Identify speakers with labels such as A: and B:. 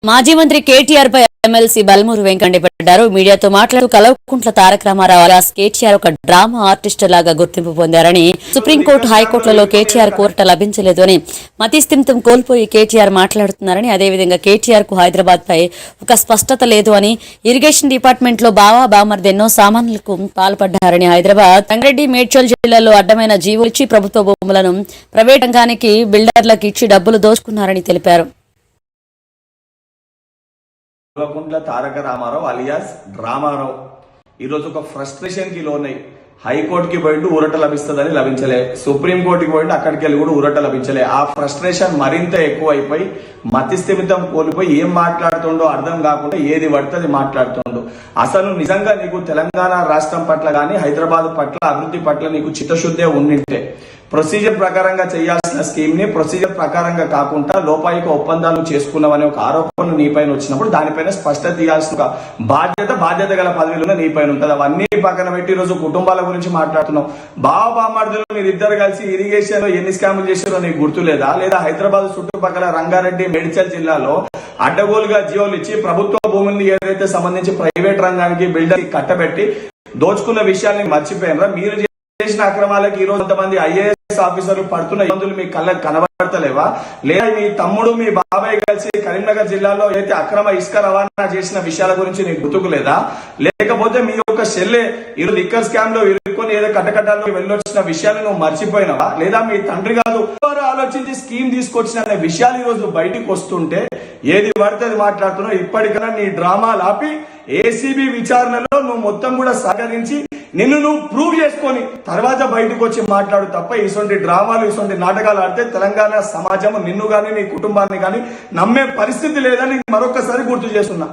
A: మాజీ మంత్రి కేటీఆర్ పై ఎమ్మెల్సీ బల్మూరు వెంకన్న పడ్డారు. మీడియాతో మాట్లాడుతూ కల్వకుంట్ల తారక రామారావు అలాస్ కేటీఆర్ ఒక డ్రామా ఆర్టిస్ట్ లాగా గుర్తింపు పొందారని, సుప్రీంకోర్టు హైకోర్టులలో కేటీఆర్ కోరట లభించలేదు అని, మతిస్థిమితం కోల్పోయి కేటీఆర్ మాట్లాడుతున్నారని, అదేవిధంగా కేటీఆర్ కు హైదరాబాద్ పై ఒక స్పష్టత లేదు అని, ఇరిగేషన్ డిపార్ట్మెంట్ లో బావా బామర్ది ఎన్నో సామాన్లకు పాల్పడ్డారని, హైదరాబాద్ రంగారెడ్డి మేడ్చల్ జిల్లాలో అడ్డమైన జీవోలు ఇచ్చి ప్రభుత్వ భూములను ప్రైవేట్ రంగానికి బిల్డర్లకు ఇచ్చి డబ్బులు దోచుకున్నారని తెలిపారు.
B: కల్వకుంట్ల తారక రామారావు అలియాస్ డ్రామారావు ఈరోజు ఒక ఫ్రస్ట్రేషన్ కి లోనై హైకోర్టుకి పోయిండు ఊరట లభిస్తుందని లభించలే, సుప్రీంకోర్టుకి పోయిండు అక్కడికి వెళ్ళి కూడా ఊరట లభించలే. ఆ ఫ్రస్ట్రేషన్ మరింత ఎక్కువ అయిపోయి మతిస్థిమితం కోల్పోయి ఏం మాట్లాడుతుండో అర్థం కాకుండా ఏది పడితే అది మాట్లాడుతుండో. అసలు నిజంగా నీకు తెలంగాణ రాష్ట్రం పట్ల గానీ హైదరాబాద్ పట్ల అభివృద్ధి పట్ల నీకు చిత్తశుద్ధే ఉండింటే ప్రొసీజర్ ప్రకారంగా చేయాల్సిన స్కీమ్ ని ప్రొసీజర్ ప్రకారంగా కాకుండా లోపాయిక ఒప్పందాలు చేసుకున్నామనే ఒక ఆరోపణలు నీపైన వచ్చినప్పుడు దానిపైన స్పష్టత తీయాల్సిన బాధ్యత గల పదవిలో నీపైన ఉంటుంది. అవన్నీ పక్కన పెట్టి ఈరోజు కుటుంబాల గురించి మాట్లాడుతున్నాం. బామర్దులు మీరిద్దరు కలిసి ఇరిగేషన్ లో ఎన్ని స్కాములు చేశారో నీకు గుర్తులేదా? లేదా హైదరాబాద్ చుట్టుపక్కల రంగారెడ్డి మేడ్చల్ జిల్లాలో అడ్డగోలుగా జీవోలు ఇచ్చి ప్రభుత్వ భూముల్ని ఏదైతే సంబంధించి ప్రైవేట్ రంగానికి బిల్డర్ కట్టబెట్టి దోచుకున్న విషయాన్ని మర్చిపోయినరా? మీరు చేసిన అక్రమాలకు ఈ రోజు కొంతమంది ఐఏఎస్ ఆఫీసర్లు పడుతున్న ఇబ్బందులు మీ కళ్ళకు కనబడతలేవా? లేదా మీ తమ్ముడు మీ బాబాయ్ కలిసి కరీంనగర్ జిల్లాలో అయితే అక్రమ ఇసుక రవాణా చేసిన విషయాల గురించి నీకు గుర్తుకులేదా? లేకపోతే మీ యొక్క చెల్లె ఈరోజు లిక్కర్ స్కామ్ లో ఇరుక్కొని ఏదో కట్టకట్టాల్లో వెళ్ళొచ్చిన విషయాలు నువ్వు మర్చిపోయినావా? లేదా మీ తండ్రి కాదు ఆలోచించి స్కీమ్ తీసుకొచ్చిన అనే విషయాలు ఈ రోజు బయటకు వస్తుంటే ఏది పడితే అది మాట్లాడుతున్నావు. ఇప్పటికైనా నీ డ్రామాలు ఆపి ఏసీబీ విచారణలో నువ్వు మొత్తం కూడా సహకరించి నిన్ను నువ్వు ప్రూవ్ చేసుకొని తర్వాత బయటకు వచ్చి మాట్లాడు తప్ప ఇటువంటి డ్రామాలు ఇటువంటి నాటకాలు ఆడితే తెలంగాణ సమాజం నిన్ను గాని నీ కుటుంబాన్ని గాని నమ్మే పరిస్థితి లేదని మరొకసారి గుర్తు చేస్తున్నా.